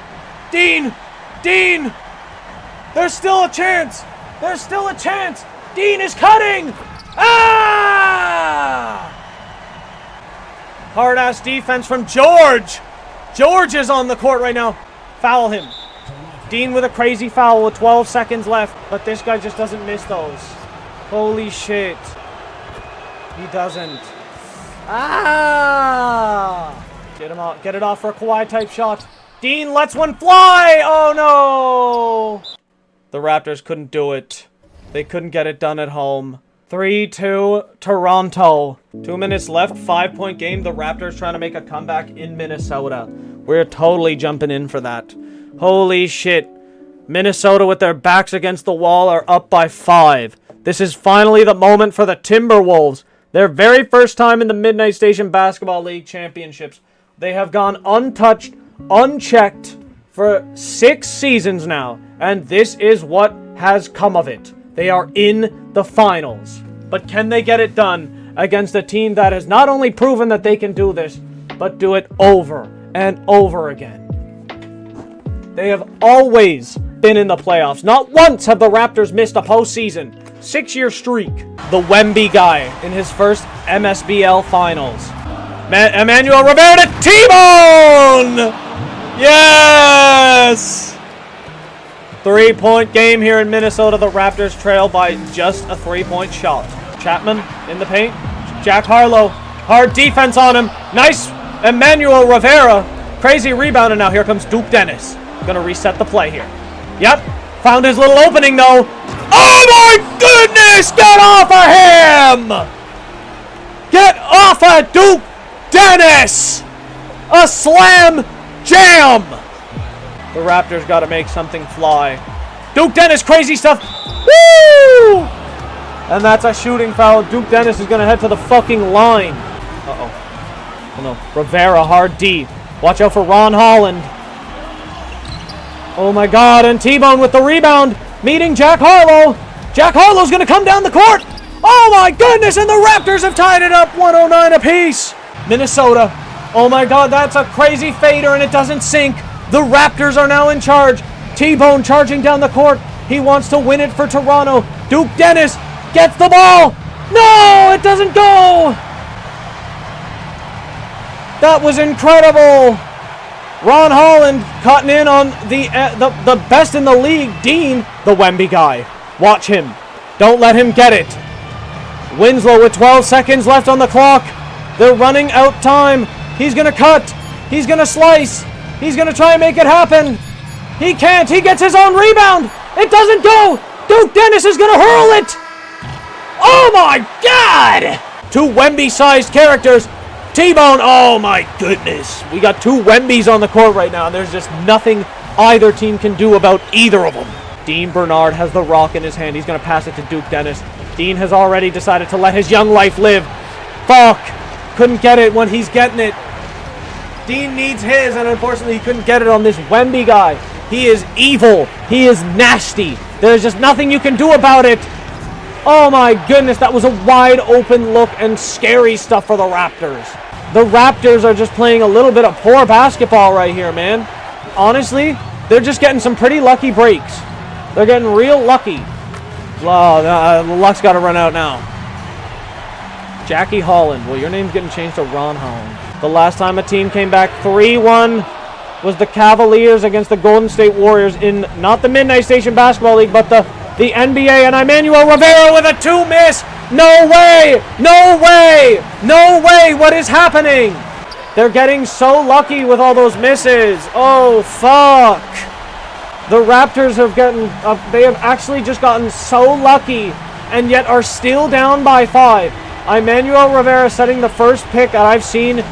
Dean! Dean! There's still a chance! There's still a chance! Dean is cutting! Ah! Hard-ass defense from George. George is on the court right now. Foul him. Dean with a crazy foul with 12 seconds left. But this guy just doesn't miss those. Holy shit. He doesn't. Ah! Get him out. Get it off for a Kawhi type shot. Dean lets one fly. Oh no. The Raptors couldn't do it. They couldn't get it done at home. 3-2 Toronto. 2 minutes left, 5-point game. The Raptors trying to make a comeback in Minnesota. We're totally jumping in for that. Holy shit. Minnesota with their backs against the wall are up by 5. This is finally the moment for the Timberwolves. Their very first time in the Midnight Station Basketball League Championships. They have gone untouched, unchecked for 6 seasons now. And this is what has come of it. They are in the finals. But can they get it done against a team that has not only proven that they can do this, but do it over and over again? They have always been in the playoffs. Not once have the Raptors missed a postseason. 6-year streak. The Wemby guy in his first MSBL finals. Emmanuel Rivera to T-Bone! Yes! 3-point game here in Minnesota. The Raptors trail by just a 3-point shot. Chapman in the paint. Jack Harlow. Hard defense on him. Nice Emmanuel Rivera. Crazy rebound, and now here comes Duke Dennis. Gonna reset the play here. Yep. Found his little opening, though. Oh, my goodness! Get off of him! Get off of Duke Dennis! A slam jam! The Raptors got to make something fly. Duke Dennis, crazy stuff. Woo! And that's a shooting foul. Duke Dennis is going to head to the fucking line. Uh-oh. Oh, no. Rivera, hard D. Watch out for Ron Holland. Oh, my God. And T-Bone with the rebound. Meeting Jack Harlow. Jack Harlow's going to come down the court. Oh, my goodness. And the Raptors have tied it up 109 apiece. Minnesota. Oh, my God. That's a crazy fader, and it doesn't sink. The Raptors are now in charge. T-Bone charging down the court. He wants to win it for Toronto. Duke Dennis gets the ball. No, it doesn't go. That was incredible. Ron Holland cutting in on the best in the league, Dean, the Wemby guy. Watch him. Don't let him get it. Winslow with 12 seconds left on the clock. They're running out time. He's going to cut. He's going to slice. He's going to try and make it happen. He can't. He gets his own rebound. It doesn't go. Duke Dennis is going to hurl it. Oh, my God. 2 Wemby-sized characters. T-Bone. Oh, my goodness. We got 2 Wembys on the court right now, and there's just nothing either team can do about either of them. Dean Bernard has the rock in his hand. He's going to pass it to Duke Dennis. Dean has already decided to let his young life live. Fuck. Couldn't get it when he's getting it. Dean needs his, and unfortunately he couldn't get it on this Wemby guy. He is evil. He is nasty. There's just nothing you can do about it. Oh my goodness, that was a wide open look and scary stuff for the Raptors. The Raptors are just playing a little bit of poor basketball right here, man. Honestly, they're just getting some pretty lucky breaks. They're getting real lucky. The luck's got to run out now. Jackie Holland. Well, your name's getting changed to Ron Holland. The last time a team came back 3-1 was the Cavaliers against the Golden State Warriors in not the Midnight Station Basketball League, but the NBA. And Emmanuel Rivera with a 2 miss. No way! No way! No way! What is happening? They're getting so lucky with all those misses. Oh, fuck. The Raptors have they have actually just gotten so lucky and yet are still down by 5. Emmanuel Rivera setting the first pick that I've seen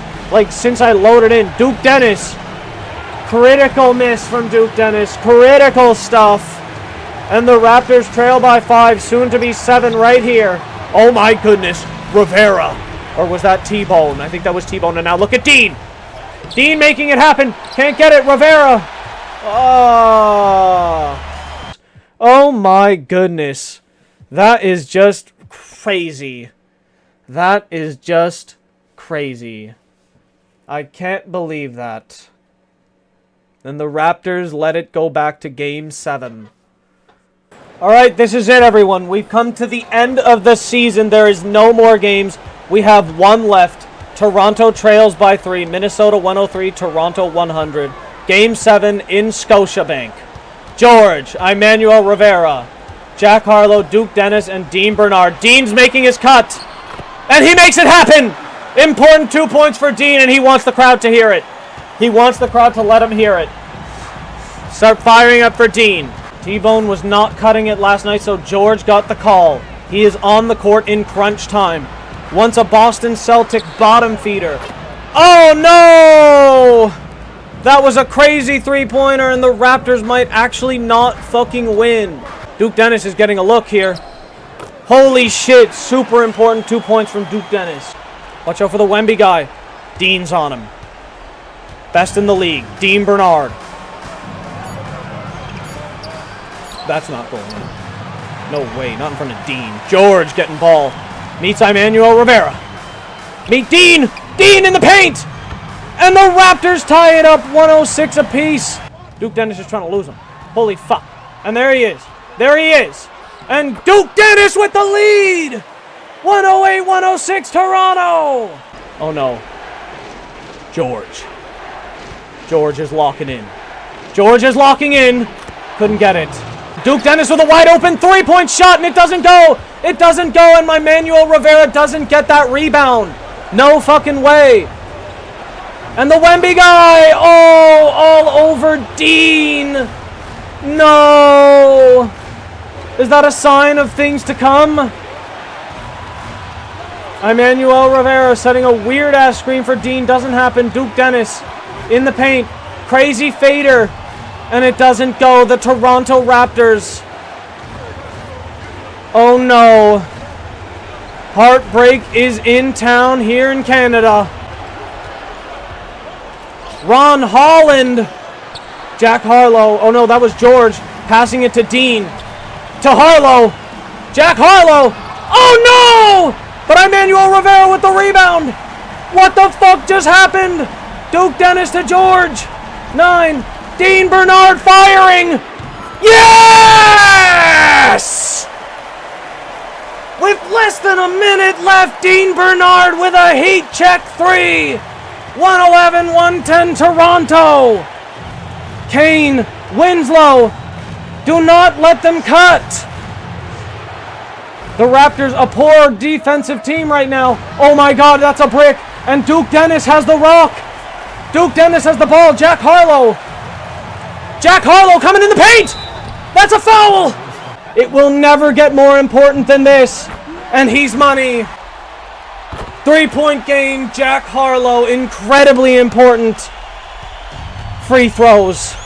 since I loaded in. Duke Dennis. Critical miss from Duke Dennis. Critical stuff. And the Raptors trail by 5, soon to be 7 right here. Oh my goodness. Rivera. Or was that T-Bone? I think that was T-Bone. And now look at Dean. Dean making it happen. Can't get it. Rivera. Oh my goodness. That is just crazy. That is just crazy. I can't believe that. And the Raptors let it go back to Game 7. Alright, this is it, everyone. We've come to the end of the season. There is no more games. We have 1 left. Toronto trails by 3. Minnesota 103, Toronto 100. Game 7 in Scotiabank. George, Emmanuel Rivera, Jack Harlow, Duke Dennis, and Dean Bernard. Dean's making his cut. And he makes it happen! Important 2 points for Dean, and he wants the crowd to hear it. He wants the crowd to let him hear it. Start firing up for Dean. T-Bone was not cutting it last night, so George got the call. He is on the court in crunch time. Once a Boston Celtic bottom feeder. Oh, no! That was a crazy three-pointer, and the Raptors might actually not fucking win. Duke Dennis is getting a look here. Holy shit, super important 2 points from Duke Dennis. Watch out for the Wemby guy. Dean's on him. Best in the league, Dean Bernard. That's not going in. No way, not in front of Dean. George getting ball. Meets Emmanuel Rivera. Meet Dean! Dean in the paint! And the Raptors tie it up 106 apiece. Duke Dennis is trying to lose him. Holy fuck. And there he is. There he is. And Duke Dennis with the lead! 108-106 Toronto! Oh no. George. George is locking in. George is locking in. Couldn't get it. Duke Dennis with a wide open three-point shot, and it doesn't go. It doesn't go, and my Manuel Rivera doesn't get that rebound. No fucking way. And the Wemby guy. Oh, all over Dean. No. Is that a sign of things to come? Emmanuel Rivera setting a weird-ass screen for Dean. Doesn't happen. Duke Dennis in the paint. Crazy fader. And it doesn't go. The Toronto Raptors. Oh no. Heartbreak is in town here in Canada. Ron Holland. Jack Harlow. Oh no, that was George. Passing it to Dean. To Harlow. Jack Harlow. Oh no! But Emmanuel Rivera with the rebound. What the fuck just happened? Duke Dennis to George. 9. Dean Bernard firing! Yes! With less than a minute left, Dean Bernard with a heat check 3. 111-110 Toronto. Kane, Winslow, do not let them cut. The Raptors, a poor defensive team right now. Oh my god, that's a brick. And Duke Dennis has the rock. Duke Dennis has the ball. Jack Harlow. Jack Harlow coming in the paint! That's a foul! It will never get more important than this. And he's money. 3-point game, Jack Harlow, incredibly important. Free throws.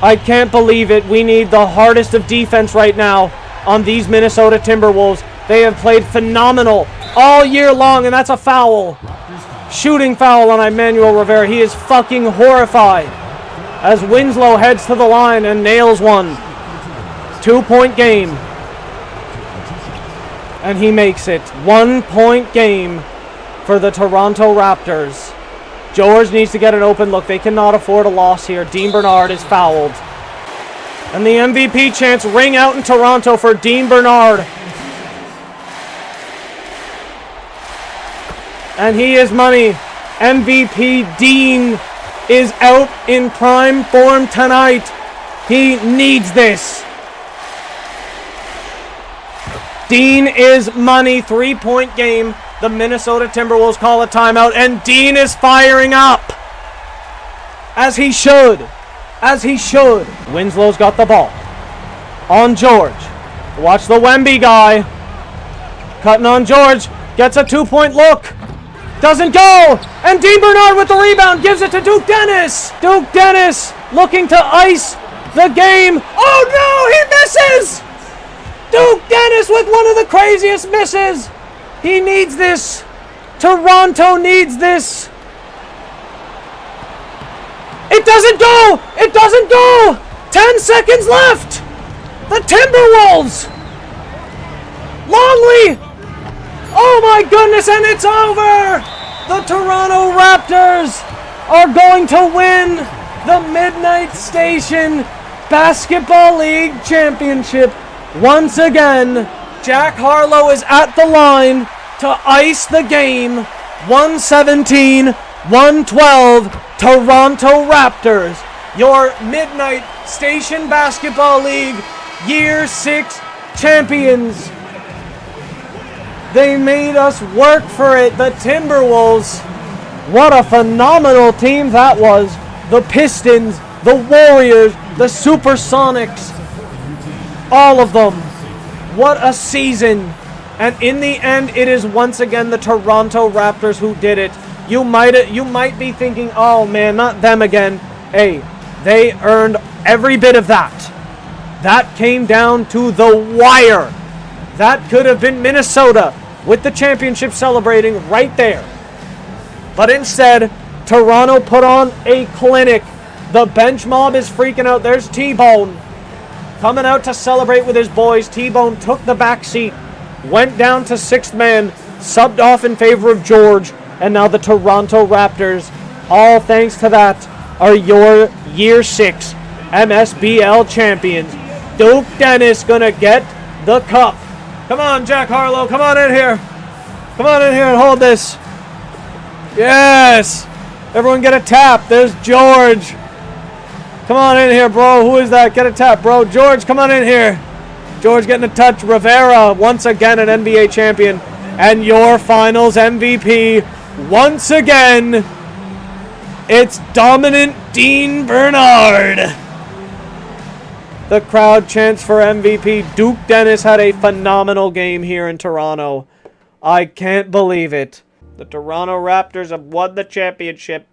I can't believe it. We need the hardest of defense right now on these Minnesota Timberwolves. They have played phenomenal all year long, and that's a foul. Shooting foul on Emmanuel Rivera. He is fucking horrified. As Winslow heads to the line and nails one. 2-point game. And he makes it. 1-point game for the Toronto Raptors. George needs to get an open look. They cannot afford a loss here. Dean Bernard is fouled. And the MVP chants ring out in Toronto for Dean Bernard. And he is money. MVP Dean is out in prime form tonight. He needs this. Dean is money. 3-point game. The Minnesota Timberwolves call a timeout, and Dean is firing up. As he should. As he should. Winslow's got the ball. On George. Watch the Wemby guy. Cutting on George. Gets a 2-point look. Doesn't go! And Dean Bernard with the rebound gives it to Duke Dennis! Duke Dennis looking to ice the game. Oh no! He misses! Duke Dennis with one of the craziest misses! He needs this! Toronto needs this! It doesn't go! It doesn't go! 10 seconds left! The Timberwolves! Longley! Oh my goodness, and it's over! The Toronto Raptors are going to win the Midnight Station Basketball League Championship once again. Jack Harlow is at the line to ice the game. 117-112 Toronto Raptors, your Midnight Station Basketball League Year 6 champions. They made us work for it. The Timberwolves. What a phenomenal team that was. The Pistons, the Warriors, the Supersonics. All of them. What a season. And in the end, it is once again the Toronto Raptors who did it. You might be thinking, oh man, not them again. Hey, they earned every bit of that. That came down to the wire. That could have been Minnesota with the championship celebrating right there. But instead, Toronto put on a clinic. The bench mob is freaking out. There's T-Bone coming out to celebrate with his boys. T-Bone took the back seat, went down to sixth man, subbed off in favor of George, and now the Toronto Raptors, all thanks to that, are your Year 6 MSBL champions. Duke Dennis gonna get the cup. Come on, Jack Harlow, come on in here. Come on in here and hold this. Yes! Everyone get a tap. There's George. Come on in here, bro. Who is that? Get a tap, bro. George, come on in here. George getting a touch. Rivera, once again an NBA champion. And your finals MVP, once again, it's dominant Dean Bernard. The crowd chants for MVP. Duke Dennis had a phenomenal game here in Toronto. I can't believe it. The Toronto Raptors have won the championship.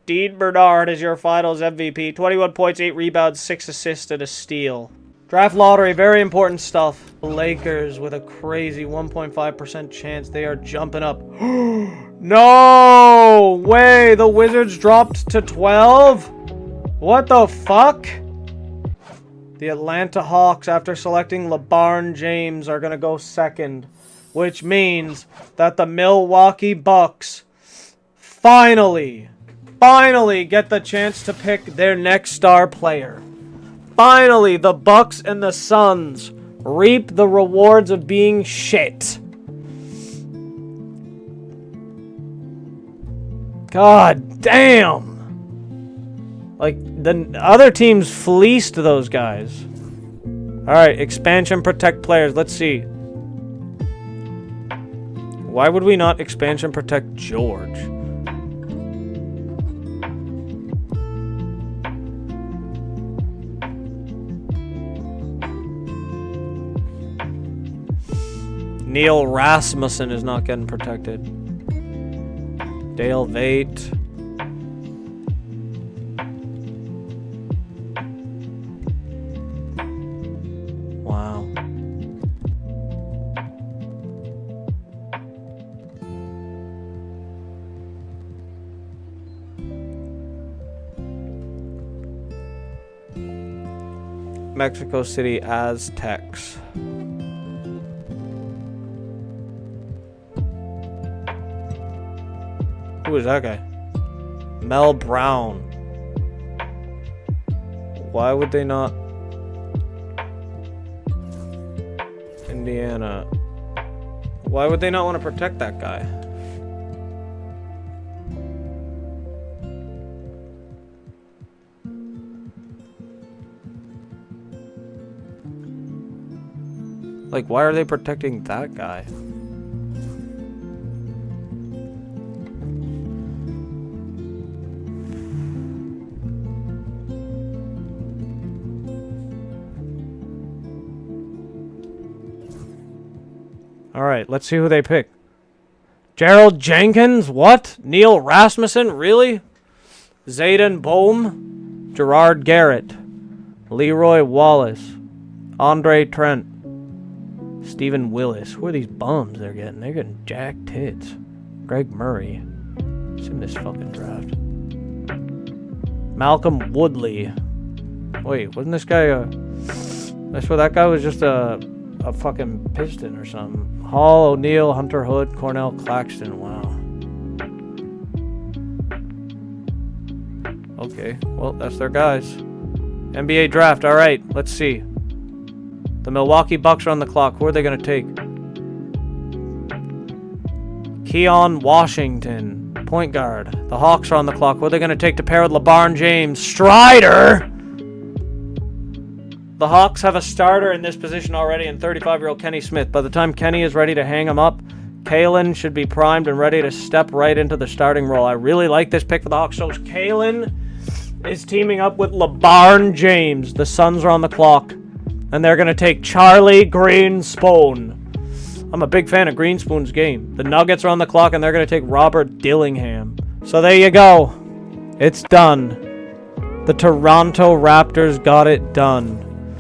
Dean Bernard is your finals MVP. 21 points, 8 rebounds, 6 assists, and a steal. Draft lottery, very important stuff. The Lakers with a crazy 1.5% chance. They are jumping up. No way! The Wizards dropped to 12? What the fuck? The Atlanta Hawks, after selecting LeBron James, are going to go second. Which means that the Milwaukee Bucks finally get the chance to pick their next star player. Finally, the Bucks and the Suns reap the rewards of being shit. God damn. Like, the other teams fleeced those guys. Alright, expansion protect players. Let's see. Why would we not expansion protect George? Neil Rasmussen is not getting protected. Dale Vate. Wow. Mexico City Aztecs. Who is that guy? Mel Brown. Why would they not? Indiana. Why would they not want to protect that guy? Like, why are they protecting that guy? Alright, let's see who they pick. Gerald Jenkins? What? Neil Rasmussen? Really? Zayden Boehm? Gerard Garrett? Leroy Wallace? Andre Trent? Stephen Willis. Who are these bums they're getting? They're getting jacked tits. Greg Murray. It's in this fucking draft. Malcolm Woodley. Wait, wasn't this guy a... I swear that guy was just a fucking Piston or something. Hall, O'Neal, Hunter Hood, Cornell Claxton. Wow. Okay, well, that's their guys. NBA draft, alright, let's see. The Milwaukee Bucks are on the clock. Who are they going to take? Keon Washington, point guard. The Hawks are on the clock. Who are they going to take to pair with LeBron James? Strider! The Hawks have a starter in this position already in 35-year-old Kenny Smith. By the time Kenny is ready to hang him up, Kalen should be primed and ready to step right into the starting role. I really like this pick for the Hawks. So Kalen is teaming up with LeBron James. The Suns are on the clock. And they're going to take Charlie Greenspoon. I'm a big fan of Greenspoon's game. The Nuggets are on the clock, and they're going to take Robert Dillingham. So there you go. It's done. The Toronto Raptors got it done.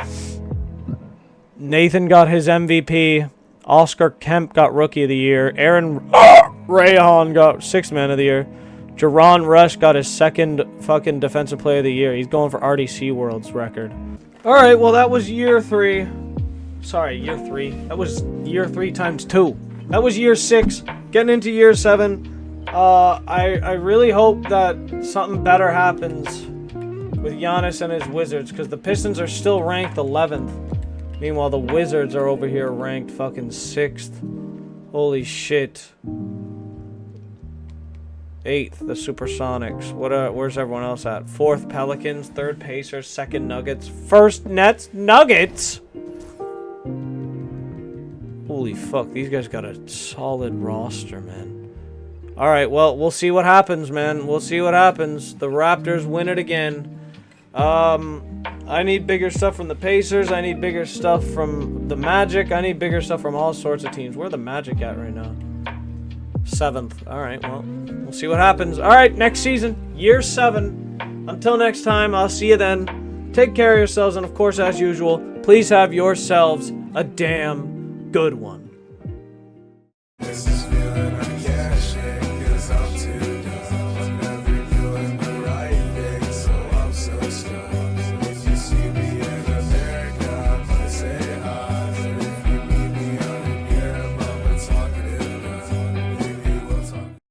Nathan got his MVP. Oscar Kemp got Rookie of the Year. Aaron Rayhan got 6th Man of the Year. Jerron Rush got his 2nd fucking Defensive Player of the Year. He's going for RDC World's record. Alright, well that was year 3. Sorry, year 3. That was year 3 times 2. That was year 6. Getting into year 7. I really hope that something better happens with Giannis and his Wizards, because the Pistons are still ranked 11th. Meanwhile, the Wizards are over here ranked fucking 6th. Holy shit. 8th, the Supersonics. Where's everyone else at? 4th, Pelicans. 3rd, Pacers. 2nd, Nuggets. 1st, Nets. Nuggets? Holy fuck, these guys got a solid roster, man. Alright, well, we'll see what happens, man. We'll see what happens. The Raptors win it again. I need bigger stuff from the Pacers. I need bigger stuff from the Magic. I need bigger stuff from all sorts of teams. Where are the Magic at right now? 7th. Alright, well, we'll see what happens. Alright, next season, year 7. Until next time, I'll see you then. Take care of yourselves, and of course, as usual, please have yourselves a damn good one.